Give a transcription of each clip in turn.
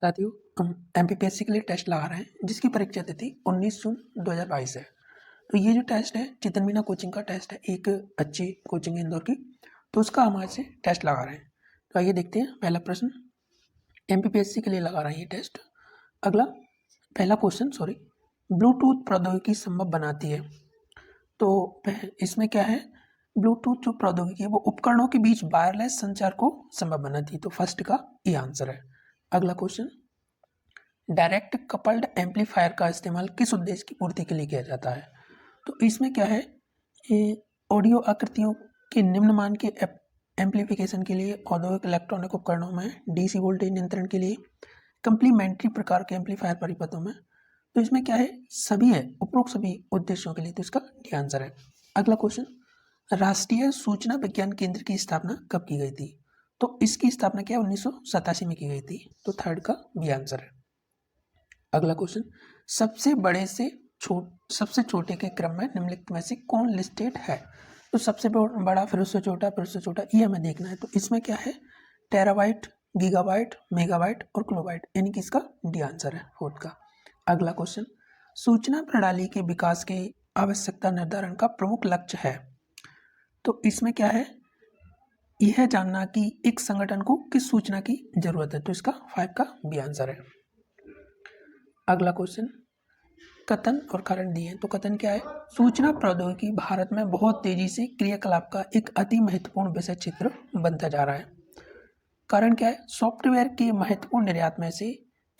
साथियों, हम एमपीपीएससी के लिए टेस्ट लगा रहे हैं जिसकी परीक्षा तिथि 19 जून 2022 है। तो ये जो टेस्ट है चेतन मीना कोचिंग का टेस्ट है, एक अच्छी कोचिंग है इंदौर की, तो उसका हम आज से टेस्ट लगा रहे हैं। तो आइए देखते हैं। पहला प्रश्न एमपीपीएससी के लिए लगा रहे हैं ये टेस्ट। अगला पहला क्वेश्चन ब्लूटूथ प्रौद्योगिकी संभव बनाती है। तो इसमें क्या है, ब्लूटूथ जो प्रौद्योगिकी है वो उपकरणों के बीच वायरलेस संचार को संभव बनाती है। तो फर्स्ट का ये आंसर है। अगला क्वेश्चन डायरेक्ट कपल्ड एम्पलीफायर का इस्तेमाल किस उद्देश्य की पूर्ति के लिए किया जाता है। तो इसमें क्या है, ऑडियो आकृतियों के निम्न मान के एम्पलीफिकेशन के लिए, औद्योगिक इलेक्ट्रॉनिक उपकरणों में डीसी वोल्टेज नियंत्रण के लिए, कंप्लीमेंट्री प्रकार के एम्पलीफायर परिपथों में। तो इसमें क्या है, सभी है, उपरोक्त सभी उद्देश्यों के लिए। तो इसका डी आंसर है। अगला क्वेश्चन राष्ट्रीय सूचना विज्ञान केंद्र की स्थापना कब की गई थी। तो इसकी स्थापना क्या 1987 में की गई थी। तो थर्ड का बी आंसर है। अगला क्वेश्चन सबसे बड़े से सबसे छोटे के क्रम में निम्नलिखित में से कौन लिस्टेड है। तो सबसे बड़ा, फिर उससे छोटा, फिर उससे छोटा, ये हमें देखना है। तो इसमें क्या है, टेराबाइट, गीगाबाइट, मेगाबाइट और किलोबाइट, यानी कि इसका डी आंसर है फोर्थ का। अगला क्वेश्चन सूचना प्रणाली के विकास की आवश्यकता निर्धारण का प्रमुख लक्ष्य है। तो इसमें क्या है, यह जानना कि एक संगठन को किस सूचना की जरूरत है। तो इसका 5 का बी आंसर है। अगला क्वेश्चन कथन और कारण दिए हैं। तो कथन क्या है, सूचना प्रौद्योगिकी भारत में बहुत तेजी से क्रियाकलाप का एक अति महत्वपूर्ण विषय क्षेत्र बनता जा रहा है। कारण क्या है, सॉफ्टवेयर के महत्वपूर्ण निर्यात में से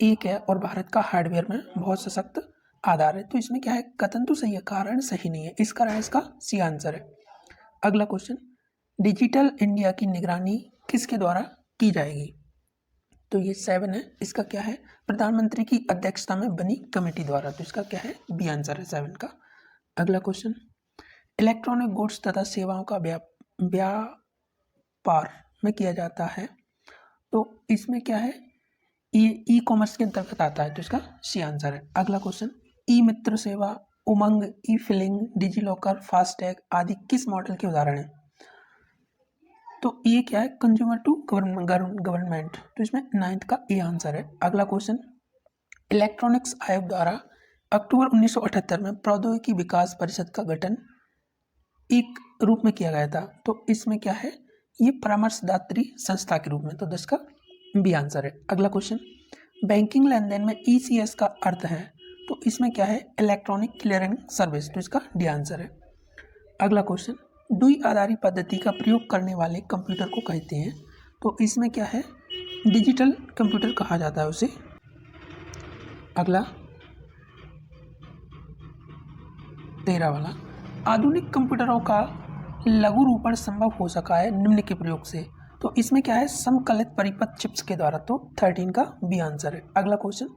एक है और भारत का हार्डवेयर में बहुत सशक्त आधार है। तो इसमें क्या है, कथन तो सही है, कारण सही नहीं है। इस कारण इसका सी आंसर है। अगला क्वेश्चन डिजिटल इंडिया की निगरानी किसके द्वारा की जाएगी। तो ये 7 है। इसका क्या है, प्रधानमंत्री की अध्यक्षता में बनी कमेटी द्वारा। तो इसका क्या है, बी आंसर है 7 का। अगला क्वेश्चन इलेक्ट्रॉनिक गुड्स तथा सेवाओं का व्यापार में किया जाता है। तो इसमें क्या है, ये ई कॉमर्स के अंतर्गत आता है। तो इसका सी आंसर है। अगला क्वेश्चन ई मित्र सेवा, उमंग, ई फिलिंग, डिजी लॉकर, फास्टैग आदि किस मॉडल के उदाहरण हैं। तो ये क्या है, कंज्यूमर टू गवर्नमेंट। तो इसमें 9th का ए आंसर है। अगला क्वेश्चन इलेक्ट्रॉनिक्स आयोग द्वारा अक्टूबर 1978 में प्रौद्योगिकी विकास परिषद का गठन एक रूप में किया गया था। तो इसमें क्या है, ये परामर्शदात्री संस्था के रूप में। तो 10 का बी आंसर है। अगला क्वेश्चन बैंकिंग लेन देन में ईसीएस का अर्थ है। तो इसमें क्या है, इलेक्ट्रॉनिक क्लियरिंग सर्विस। तो इसका डी आंसर है। अगला क्वेश्चन द्वि आधारी पद्धति का प्रयोग करने वाले कंप्यूटर को कहते हैं। तो इसमें क्या है, डिजिटल कंप्यूटर कहा जाता है उसे। अगला 13 वाला आधुनिक कंप्यूटरों का लघु रूपण संभव हो सका है निम्न के प्रयोग से। तो इसमें क्या है, समकलित परिपथ चिप्स के द्वारा। तो 13 का बी आंसर है। अगला क्वेश्चन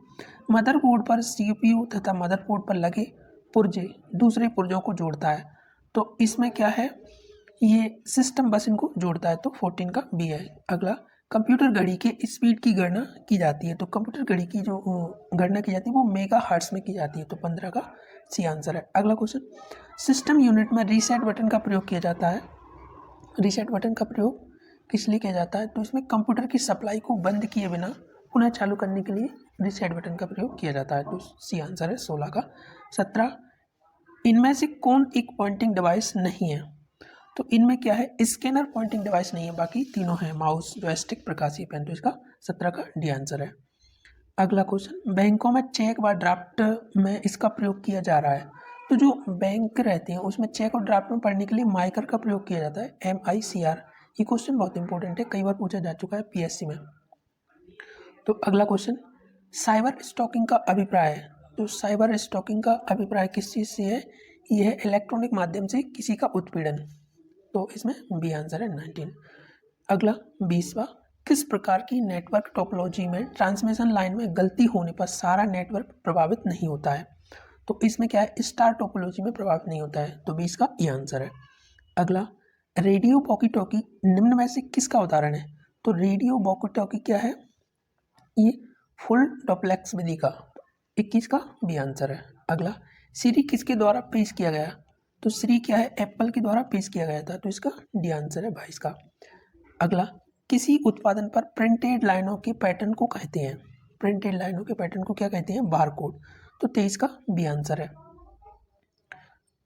मदरबोर्ड पर सीपीयू तथा मदरबोर्ड पर लगे पुर्जे दूसरे पुर्जों को जोड़ता है। तो इसमें क्या है, ये सिस्टम बस इनको जोड़ता है। तो 14 का बी है। अगला कंप्यूटर घड़ी के स्पीड की गणना की जाती है। तो कंप्यूटर घड़ी की जो गणना की जाती है वो मेगा हर्ट्ज में की जाती है। तो 15 का सी आंसर है। अगला क्वेश्चन सिस्टम यूनिट में रीसेट बटन का प्रयोग किया जाता है। रीसेट बटन का प्रयोग किस लिए किया जाता है। तो इसमें कंप्यूटर की सप्लाई को बंद किए बिना पुनः चालू करने के लिए रीसेट बटन का प्रयोग किया जाता है। तो सी आंसर है 16 का। 17 इनमें से कौन एक पॉइंटिंग डिवाइस नहीं है। तो इनमें क्या है, स्कैनर पॉइंटिंग डिवाइस नहीं है, बाकी तीनों है, माउस, जॉयस्टिक, प्रकाशीय पेन। तो इसका 17 का डी आंसर है। अगला क्वेश्चन बैंकों में चेक व ड्राफ्ट में इसका प्रयोग किया जा रहा है। तो जो बैंक रहते हैं उसमें चेक और ड्राफ्ट में पढ़ने के लिए माइकर का प्रयोग किया जाता है, MICR। ये क्वेश्चन बहुत इंपॉर्टेंट है, कई बार पूछा जा चुका है PSC में। तो अगला क्वेश्चन साइबर स्टॉकिंग का अभिप्राय है। तो साइबर स्टॉकिंग का अभिप्राय किस चीज़ से है, यह है इलेक्ट्रॉनिक माध्यम से किसी का उत्पीड़न। तो इसमें बी आंसर है 19। अगला 20वां किस प्रकार की नेटवर्क टोपोलॉजी में ट्रांसमिशन लाइन में गलती होने पर सारा नेटवर्क प्रभावित नहीं होता है। तो इसमें क्या है, स्टार टोपोलॉजी में प्रभावित नहीं होता है। तो 20 का ये आंसर है। अगला रेडियो वॉकी टॉकी निम्न में से किसका उदाहरण है। तो रेडियो वॉकी टॉकी क्या है, ये फुल डुप्लेक्स विधि का। 21 का बी आंसर है। अगला सीरी किसके द्वारा पेश किया गया। तो श्री क्या है, एप्पल के द्वारा पेश किया गया था। तो इसका डी आंसर है 22 का। अगला किसी उत्पादन पर प्रिंटेड लाइनों के पैटर्न को कहते हैं। प्रिंटेड लाइनों के पैटर्न को क्या कहते हैं? Bar code. तो 23 का बी आंसर है।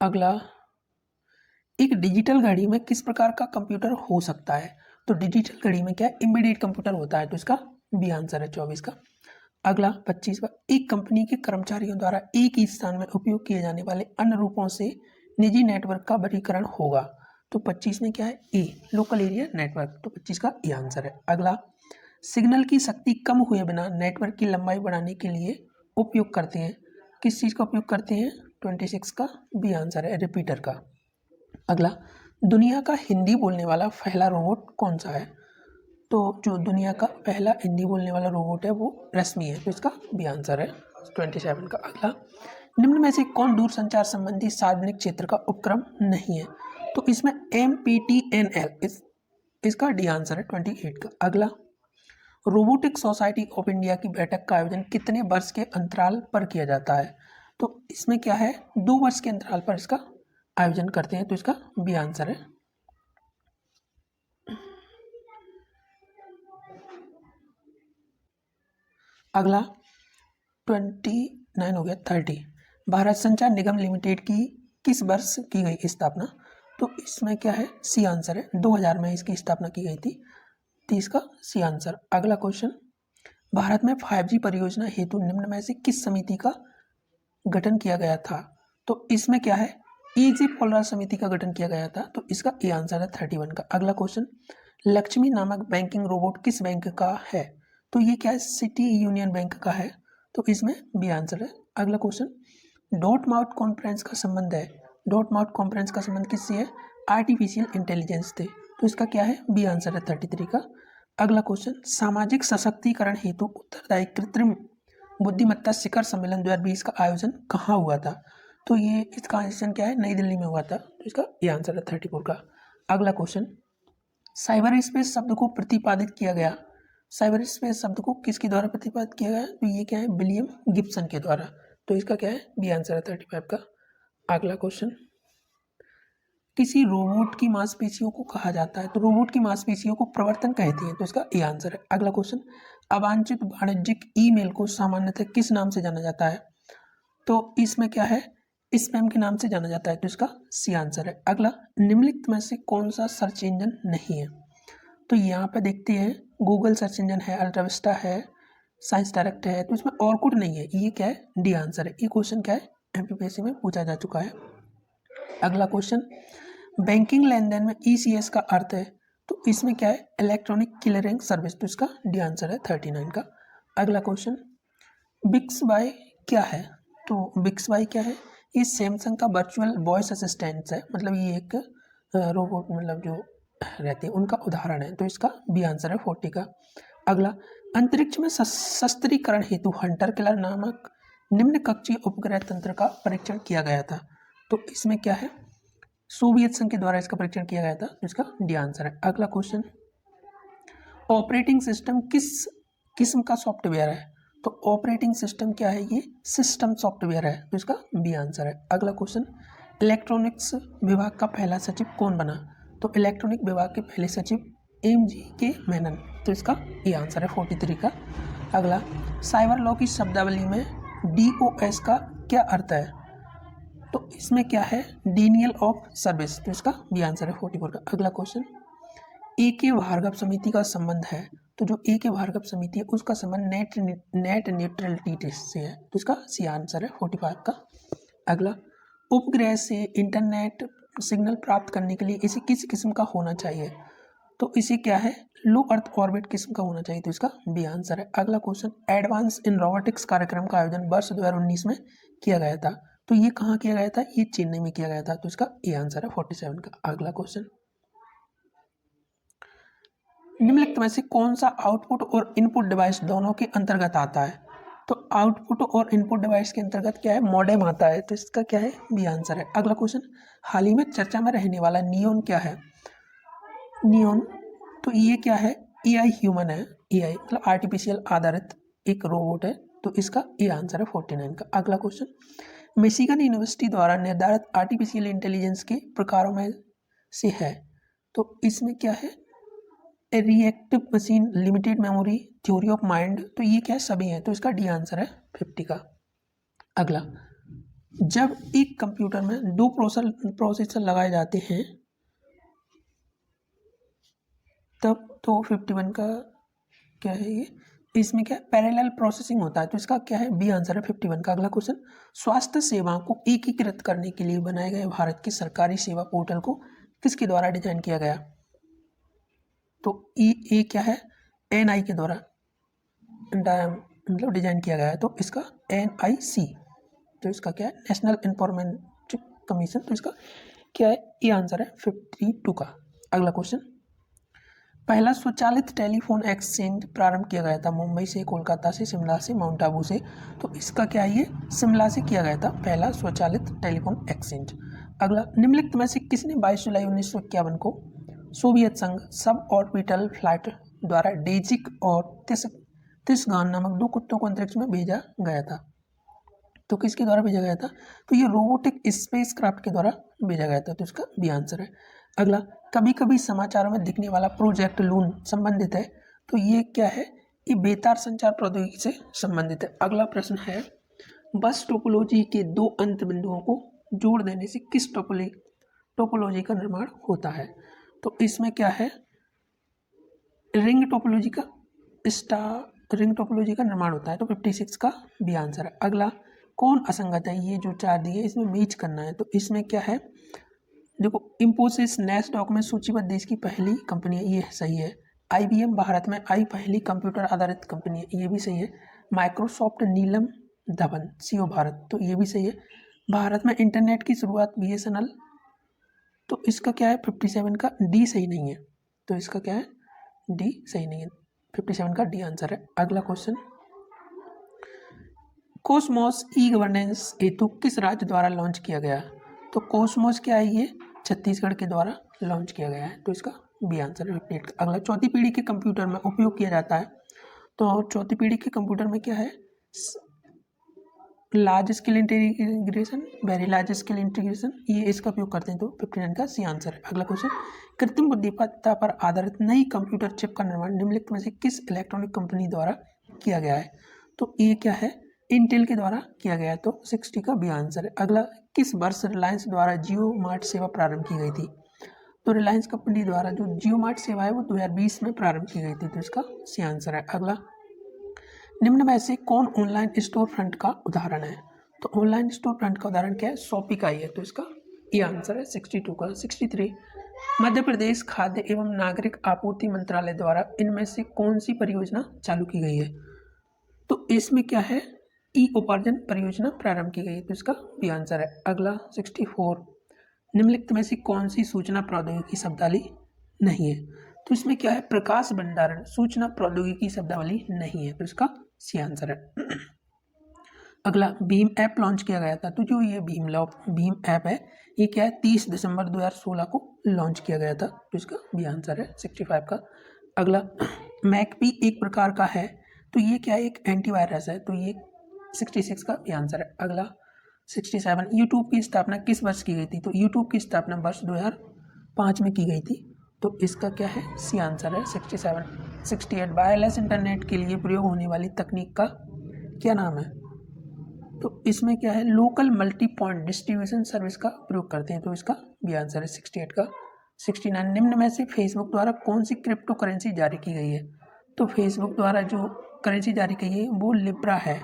अगला, एक डिजिटल घड़ी में किस प्रकार का कंप्यूटर हो सकता है? तो डिजिटल घड़ी में क्या एम्बेडेड कंप्यूटर होता है, तो इसका बी आंसर है 24 का। अगला 25वां, एक कंपनी के कर्मचारियों द्वारा एक ही स्थान में उपयोग किए जाने वाले अन्य रूपों से निजी नेटवर्क का वर्गीकरण होगा। तो 25 में क्या है? ए, लोकल एरिया नेटवर्क। तो 25 का ए आंसर है। अगला, सिग्नल की शक्ति कम हुए बिना नेटवर्क की लंबाई बढ़ाने के लिए उपयोग करते हैं, किस चीज़ का उपयोग करते हैं? 26 का बी आंसर है, रिपीटर का। अगला, दुनिया का हिंदी बोलने वाला पहला रोबोट कौन सा है? तो जो दुनिया का पहला हिंदी बोलने वाला रोबोट है वो रश्मि है, तो इसका बी आंसर है 27 का। अगला, निम्न में से कौन दूरसंचार संबंधी सार्वजनिक क्षेत्र का उपक्रम नहीं है? तो इसमें MPTNL इसका डी आंसर है 28 का। अगला, रोबोटिक सोसाइटी ऑफ इंडिया की बैठक का आयोजन कितने वर्ष के अंतराल पर किया जाता है? तो इसमें क्या है? 2 वर्ष के अंतराल पर इसका आयोजन करते हैं, तो इसका बी आंसर है। अगला 29 हो गया। 30, भारत संचार निगम लिमिटेड की किस वर्ष की गई स्थापना? तो इसमें क्या है? सी आंसर है, 2000 में इसकी स्थापना की गई थी, 30 का सी आंसर। अगला क्वेश्चन, भारत में 5G परियोजना हेतु निम्न में से किस समिति का गठन किया गया था? तो इसमें क्या है? एजे पोलर समिति का गठन किया गया था, तो इसका ए आंसर है 31 का। अगला क्वेश्चन, लक्ष्मी नामक बैंकिंग रोबोट किस बैंक का है? तो ये क्या है? सिटी यूनियन बैंक का है, तो इसमें बी आंसर है। अगला क्वेश्चन, डॉट माउथ कॉन्फ्रेंस का संबंध है, डॉट माउथ कॉन्फ्रेंस का संबंध किससे है? आर्टिफिशियल इंटेलिजेंस से, तो इसका क्या है? बी आंसर है 33 का। अगला क्वेश्चन, सामाजिक सशक्तिकरण हेतु उत्तरदायी कृत्रिम बुद्धिमत्ता शिखर सम्मेलन 2020 का आयोजन कहाँ हुआ था? तो ये इसका आयोजन क्या है? नई दिल्ली में हुआ था, तो इसका ये आंसर है 34 का। अगला क्वेश्चन, साइबर स्पेस शब्द को प्रतिपादित किया गया, साइबर स्पेस शब्द को किसके द्वारा प्रतिपादित किया गया? तो ये क्या है? विलियम गिब्सन के द्वारा, तो इसका क्या है? बी आंसर है 35 का। अगला क्वेश्चन, किसी रोबोट की मांसपेशियों को कहा जाता है, तो रोबोट की मांसपेशियों को प्रवर्तन कहते हैं, तो इसका ए आंसर है। अगला क्वेश्चन, अवांछित वाणिज्यिक ईमेल को सामान्यतः किस नाम से जाना जाता है? तो इसमें क्या है? स्पैम के नाम से जाना जाता है, तो इसका सी आंसर है। अगला, निम्नलिखित में से कौन सा सर्च इंजन नहीं है? तो यहाँ पे देखते हैं, गूगल सर्च इंजन है, अल्ट्राविस्टा है, साइंस डायरेक्ट है, तो इसमें और कुछ नहीं है, ये क्या है? डी आंसर है। ये क्वेश्चन क्या है? एमपीपीएससी में पूछा जा चुका है। अगला क्वेश्चन, बैंकिंग लेन देन में ईसीएस का अर्थ है, तो इसमें क्या है? इलेक्ट्रॉनिक क्लियरिंग सर्विस, तो इसका डी आंसर है 39 का। अगला क्वेश्चन, बिक्सबाई क्या है? तो बिक्सबाई क्या है? ये सैमसंग का वर्चुअल वॉइस असिस्टेंट है, मतलब ये एक रोबोट मतलब जो रहते हैं उनका उदाहरण है, तो इसका बी आंसर है 40 का। अगला, अंतरिक्ष में शस्त्रीकरण हेतु हंटर किलर नामक निम्न कक्षीय उपग्रह तंत्र का परीक्षण किया गया था, तो इसमें क्या है? सोवियत संघ के द्वारा इसका परीक्षण किया गया था, तो इसका डी आंसर है। अगला क्वेश्चन, ऑपरेटिंग सिस्टम किस किस्म का सॉफ्टवेयर है? तो ऑपरेटिंग सिस्टम क्या है? ये सिस्टम सॉफ्टवेयर है, तो इसका बी आंसर है। अगला क्वेश्चन, इलेक्ट्रॉनिक्स विभाग का पहला सचिव कौन बना? तो इलेक्ट्रॉनिक विभाग के पहले सचिव MGK मेनन, तो इसका ये आंसर है 43 का। अगला, साइबर लॉ की शब्दावली में DOS का क्या अर्थ है? तो इसमें क्या है? डिनियल ऑफ सर्विस, तो इसका बी आंसर है 44 का। अगला क्वेश्चन, AK भार्गव समिति का संबंध है, तो जो AK भार्गव समिति है उसका संबंध नेट न्यूट्रलिटी से है, तो इसका सी आंसर है 45 का। अगला, उपग्रह से इंटरनेट सिग्नल प्राप्त करने के लिए इसे किस किस्म का होना चाहिए? तो इसे क्या है? लो अर्थ ऑर्बिट किस्म का होना चाहिए, तो इसका बी आंसर है। अगला क्वेश्चन, एडवांस इन रोबोटिक्स कार्यक्रम का आयोजन वर्ष 2019 में किया गया था, तो ये कहाँ किया गया था? ये चेन्नई में किया गया था, तो इसका ए आंसर है 47 का। अगला क्वेश्चन, निम्नलिखित में से कौन सा आउटपुट और इनपुट डिवाइस दोनों के अंतर्गत आता है? तो आउटपुट और इनपुट डिवाइस के अंतर्गत क्या है? मॉडेम आता है, तो इसका क्या है? बी आंसर है। अगला क्वेश्चन, हाल ही में चर्चा में रहने वाला नियोन क्या है? नियोन, तो ये क्या है? AI ह्यूमन है, AI मतलब आर्टिफिशियल आधारित एक रोबोट है, तो इसका ए आंसर है 49 का। अगला क्वेश्चन, मिशिगन यूनिवर्सिटी द्वारा निर्धारित आर्टिफिशियल इंटेलिजेंस के प्रकारों में से है, तो इसमें क्या है? Reactive machine, limited memory, theory of mind, तो ये क्या सभी हैं, तो इसका डी आंसर है 50 का। अगला, जब एक कंप्यूटर में दो प्रोसेसर लगाए जाते हैं तब तो 51 का क्या है ये, इसमें क्या पैरेलल प्रोसेसिंग होता है, तो इसका क्या है, बी आंसर है 51 का। अगला क्वेश्चन, स्वास्थ्य सेवाओं को एकीकृत करने के लिए बनाए गए भारत के सरकारी सेवा पोर्टल को किसके द्वारा डिजाइन किया गया, तो ये क्या है, NI के द्वारा मतलब डिजाइन किया गया है, तो इसका NIC, तो इसका क्या है, नेशनल इंफॉर्मेटिव कमीशन, तो इसका क्या है, ये आंसर है 52 का। अगला क्वेश्चन, पहला स्वचालित टेलीफोन एक्सचेंज प्रारंभ किया गया था मुंबई से, कोलकाता से, शिमला से, माउंट आबू से, तो इसका क्या है, ये शिमला से किया गया था पहला स्वचालित टेलीफोन एक्सचेंज। अगला, निम्नलिखित में से किसने 22 जुलाई 1951 को सोवियत संघ सब ऑर्बिटल फ्लाइट द्वारा डेजिक और तिसगान नामक दो कुत्तों को अंतरिक्ष में भेजा गया था, तो किसके द्वारा भेजा गया था, तो ये रोबोटिक स्पेस क्राफ्ट के द्वारा भेजा गया था, तो इसका बी आंसर है। अगला, कभी कभी समाचारों में दिखने वाला प्रोजेक्ट लून संबंधित है, तो ये क्या है, ये बेतार संचार प्रौद्योगिकी से संबंधित है। अगला प्रश्न है, बस टोपोलॉजी के दो अंत बिंदुओं को जोड़ देने से किस टोपोलॉजी का निर्माण होता है, तो इसमें क्या है, रिंग टोपोलॉजी का निर्माण होता है, तो 56 का बी आंसर है। अगला, कौन असंगत है, ये जो चार दिए इसमें मैच करना है, तो इसमें क्या है, देखो, इंफोसिस नैस्डॉक में सूचीबद्ध देश की पहली कंपनी है, ये सही है। IBM भारत में आई पहली कंप्यूटर आधारित कंपनी है, ये भी सही है। माइक्रोसॉफ्ट नीलम धवन CEO भारत, तो ये भी सही है। भारत में इंटरनेट की शुरुआत BSNL, तो इसका क्या है, 57 का डी सही नहीं है, तो इसका क्या है, डी सही नहीं है, 57 का डी आंसर है। अगला क्वेश्चन, कोसमोस ई-गवर्नेंस हेतु किस राज्य द्वारा लॉन्च किया गया, तो कोसमोस क्या है, ये छत्तीसगढ़ के द्वारा लॉन्च किया गया है, तो इसका बी आंसर है 58 का। अगला, चौथी पीढ़ी के कंप्यूटर में उपयोग किया जाता है, तो चौथी पीढ़ी के कंप्यूटर में क्या है, large scale integration, very large scale integration, ये इसका उपयोग करते हैं, तो 59 का सी आंसर है। अगला क्वेश्चन, कृत्रिम बुद्धिमत्ता पर आधारित नई कंप्यूटर चिप का निर्माण निम्नलिखित में से किस इलेक्ट्रॉनिक कंपनी द्वारा किया गया है, तो ये क्या है, इंटेल के द्वारा किया गया है, तो 60 का बी आंसर है। अगला, किस वर्ष रिलायंस द्वारा जियो मार्ट सेवा प्रारंभ की गई थी, तो रिलायंस कंपनी द्वारा जो जियो मार्ट सेवा है वो 2020 में प्रारंभ की गई थी, तो इसका सी आंसर है। अगला, निम्न में से कौन ऑनलाइन स्टोर फ्रंट का उदाहरण है, तो ऑनलाइन स्टोर फ्रंट का उदाहरण क्या है, शॉपिफाई है, तो इसका ये आंसर है 62 का। 63, मध्य प्रदेश खाद्य एवं नागरिक आपूर्ति मंत्रालय द्वारा इनमें से कौन सी परियोजना चालू की गई है, तो इसमें क्या है, ई उपार्जन परियोजना प्रारंभ की गई है, तो इसका भी आंसर है। अगला 64, निम्नलिखित में से कौन सी सूचना प्रौद्योगिकी शब्दावली नहीं है, तो इसमें क्या है, प्रकाश भंडारण सूचना प्रौद्योगिकी शब्दावली नहीं है, तो इसका सी आंसर है। अगला, भीम ऐप लॉन्च किया गया था, तो जो ये भीम ऐप है ये क्या है, 30 दिसंबर 2016 को लॉन्च किया गया था, तो इसका भी आंसर है 65 का। अगला, मैकपी एक प्रकार का है, तो ये क्या है, एक एंटीवायरस है, तो ये 66 का भी आंसर है। अगला 67, यूट्यूब की स्थापना किस वर्ष की गई थी, तो यूट्यूब की स्थापना वर्ष 2005 में की गई थी, तो इसका क्या है, सी आंसर है 67। 68, वायरलेस इंटरनेट के लिए प्रयोग होने वाली तकनीक का क्या नाम है, तो इसमें क्या है, local multi point distribution service का प्रयोग करते हैं, तो इसका भी आंसर है 68 का। 69, निम्न में से फेसबुक द्वारा कौन सी क्रिप्टो करेंसी जारी की गई है, तो फेसबुक द्वारा जो करेंसी जारी की है वो लिब्रा है।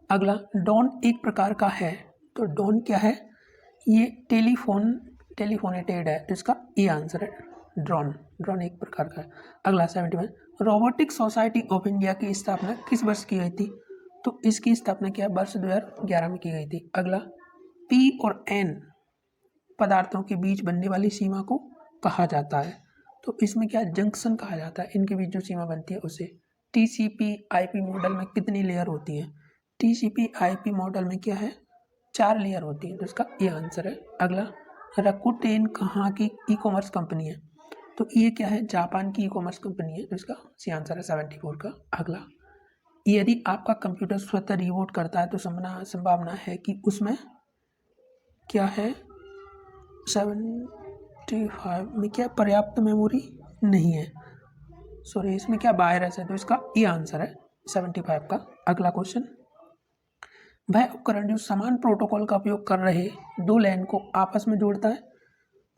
अगला, डॉन एक प्रकार का है, तो डॉन क्या है, ये टेलीफोनेटेड है, तो इसका ए आंसर है, ड्रोन एक प्रकार का है। अगला 71, रोबोटिक सोसाइटी ऑफ इंडिया की स्थापना किस वर्ष की गई थी, तो इसकी स्थापना क्या वर्ष 2011 में की गई थी। अगला, P और N पदार्थों के बीच बनने वाली सीमा को कहा जाता है, तो इसमें क्या जंक्शन कहा जाता है, इनके बीच जो सीमा बनती है उसे। TCP/IP मॉडल में कितनी लेयर होती है, TCP/IP मॉडल में क्या है, 4 लेयर होती है, तो इसका ये आंसर है। अगला, रकुटेन कहाँ की ई-कॉमर्स कंपनी है, तो ये क्या है, जापान की ई-कॉमर्स कंपनी है, तो इसका सी आंसर है 74 का। अगला, यदि आपका कंप्यूटर स्वतः रीबूट करता है तो संभावना है कि उसमें क्या है, 75 में क्या पर्याप्त मेमोरी नहीं है, सॉरी इसमें क्या वायरस है, तो इसका ये आंसर है 75 का। अगला क्वेश्चन, वह उपकरण जो समान प्रोटोकॉल का उपयोग कर रहे दो लैन को आपस में जोड़ता है,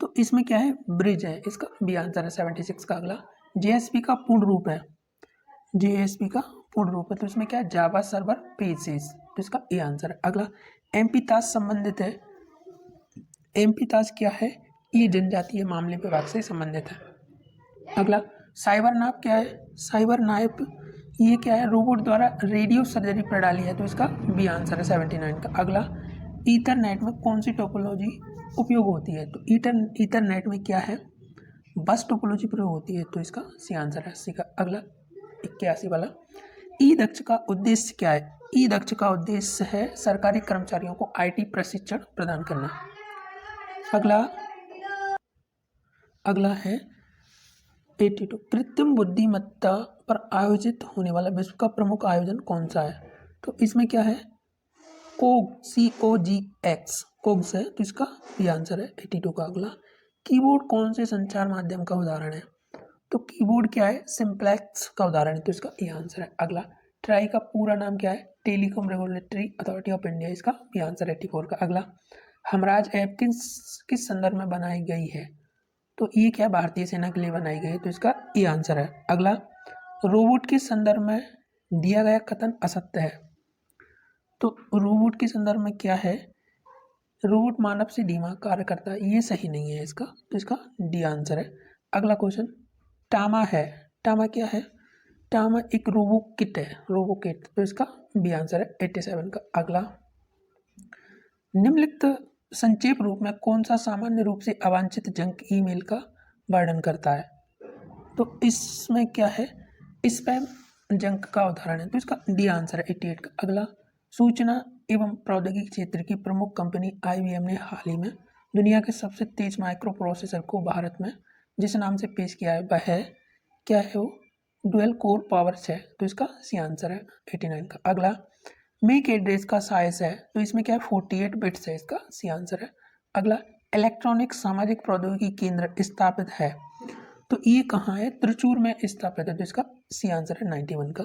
तो इसमें क्या है, ब्रिज है, इसका बी आंसर है 76 का। अगला, जेएसपी का पूर्ण रूप है, जेएसपी का पूर्ण रूप है, तो इसमें क्या है, जावा सर्वर पेजेस, तो इसका ए आंसर है। अगला, एमपी तास संबंधित है, एमपी तास क्या है, ये जनजातीय मामले विभाग से संबंधित है। अगला, साइबर नाप क्या है, साइबर नाप ये क्या है, रोबोट द्वारा रेडियो सर्जरी प्रणाली है, तो इसका बी आंसर है 79 का। अगला, ईथरनेट में कौन सी टोपोलॉजी उपयोग होती है, तो ईथरनेट में क्या है, बस टोपोलॉजी प्रयोग होती है, तो इसका सी आंसर है 80 का। अगला, 81 वाला, ई दक्ष का उद्देश्य क्या है, ई दक्ष का उद्देश्य है सरकारी कर्मचारियों को आईटी प्रशिक्षण प्रदान करना। अगला है 82, कृत्रिम बुद्धिमत्ता पर आयोजित होने वाला विश्व का प्रमुख आयोजन कौन सा है, तो इसमें क्या है, COGX कोग्स है, तो इसका भी आंसर है 82 का। अगला, कीबोर्ड कौन से संचार माध्यम का उदाहरण है, तो कीबोर्ड क्या है, सिंप्लेक्स का उदाहरण है, तो इसका ये आंसर है। अगला, ट्राई का पूरा नाम क्या है, telecom regulatory authority of India, इसका भी आंसर 84 का। अगला, हमराज ऐप किस संदर्भ में बनाई गई है, तो ये क्या भारतीय सेना के लिए बनाई गई है, तो इसका ये आंसर है। अगला, रोबोट के संदर्भ में दिया गया कथन असत्य है, तो रोबोट के संदर्भ में क्या है, रोबोट मानव से धीमा कार्य करता है, ये सही नहीं है इसका, तो इसका डी आंसर है। अगला क्वेश्चन, टामा है, टामा क्या है, टामा एक रोबो किट है, रोबो किट, तो इसका बी आंसर है 87 का। अगला, निम्नलिखित संक्षेप रूप में कौन सा सामान्य रूप से अवांछित जंक ईमेल का वर्णन करता है, तो इसमें क्या है, स्पैम जंक का उदाहरण है, तो इसका डी आंसर है 88 का। अगला, सूचना एवं प्रौद्योगिकी क्षेत्र की प्रमुख कंपनी IBM ने हाल ही में दुनिया के सबसे तेज माइक्रो प्रोसेसर को भारत में जिस नाम से पेश किया है, वह है क्या है, वो डुअल कोर पावर है, तो इसका सी आंसर है 89 का। अगला, मेक एड्रेस का साइज है, तो इसमें क्या है, 48 बिट्स है, इसका सी आंसर है। अगला, इलेक्ट्रॉनिक सामाजिक प्रौद्योगिकी केंद्र स्थापित है, तो ये कहाँ है, त्रिचूर में स्थापित है, तो इसका सी आंसर है 91 का।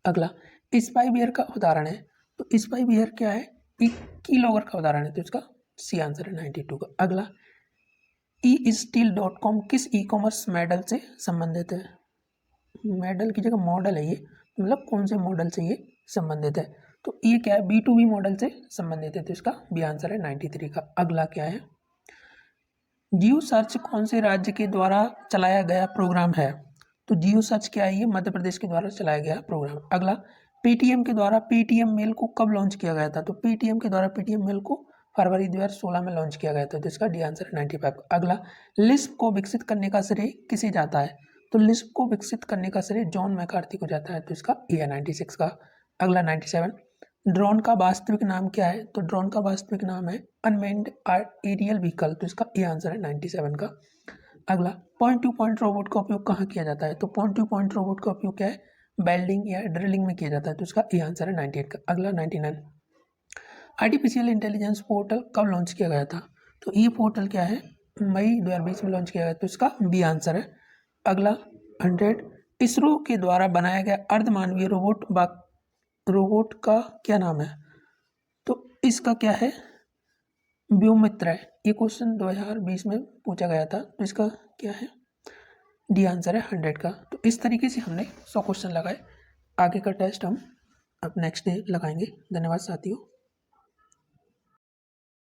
अगला, स्पाई बियर का उदाहरण है, तो स्पाई बियर क्या है, एक कीलॉगर का उदाहरण है, तो इसका सी आंसर है 92 का। अगला, eSteel.com किस ई कॉमर्स मॉडल से संबंधित है, मॉडल की जगह मॉडल है ये, मतलब कौन से मॉडल से ये संबंधित है, तो ये क्या है, B2B मॉडल से संबंधित है, तो इसका बी आंसर है 93 का। अगला क्या है, जियो सर्च कौन से राज्य के द्वारा चलाया गया प्रोग्राम है, तो जियो सर्च क्या है, ये मध्य प्रदेश के द्वारा चलाया गया प्रोग्राम। अगला, पेटीएम के द्वारा पेटीएम मेल को कब लॉन्च किया गया था, तो पेटीएम के द्वारा पेटीएम मेल को फरवरी 2016 में लॉन्च किया गया था, तो इसका डी आंसर है 95। अगला, लिस्प को विकसित करने का श्रेय किसे जाता है, तो लिस्प को विकसित करने का श्रेय जॉन मैकार्थी को जाता है, तो इसका ए है 96 का। अगला 97, ड्रोन का वास्तविक नाम क्या है, तो ड्रोन का वास्तविक नाम है अनमेन्ड एरियल व्हीकल, तो इसका ए आंसर है 97 का। अगला, पॉइंट टू पॉइंट रोबोट का उपयोग कहाँ किया जाता है, तो पॉइंट टू पॉइंट रोबोट का उपयोग क्या है, वेल्डिंग या ड्रिलिंग में किया जाता है, तो इसका ए आंसर है 98 का। अगला 99, आर्टिफिशियल इंटेलिजेंस पोर्टल कब लॉन्च किया गया था, तो ये पोर्टल क्या है, मई 2020 में लॉन्च किया गया, तो इसका बी आंसर है। अगला 100, इसरो के द्वारा बनाया गया अर्धमानवीय रोबोट का क्या नाम है, तो इसका क्या है, व्योमित्र है, ये क्वेश्चन 2020 में पूछा गया था, तो इसका क्या है, डी आंसर है 100 का। तो इस तरीके से हमने 100 क्वेश्चन लगाए, आगे का टेस्ट हम अब नेक्स्ट डे लगाएंगे। धन्यवाद साथियों।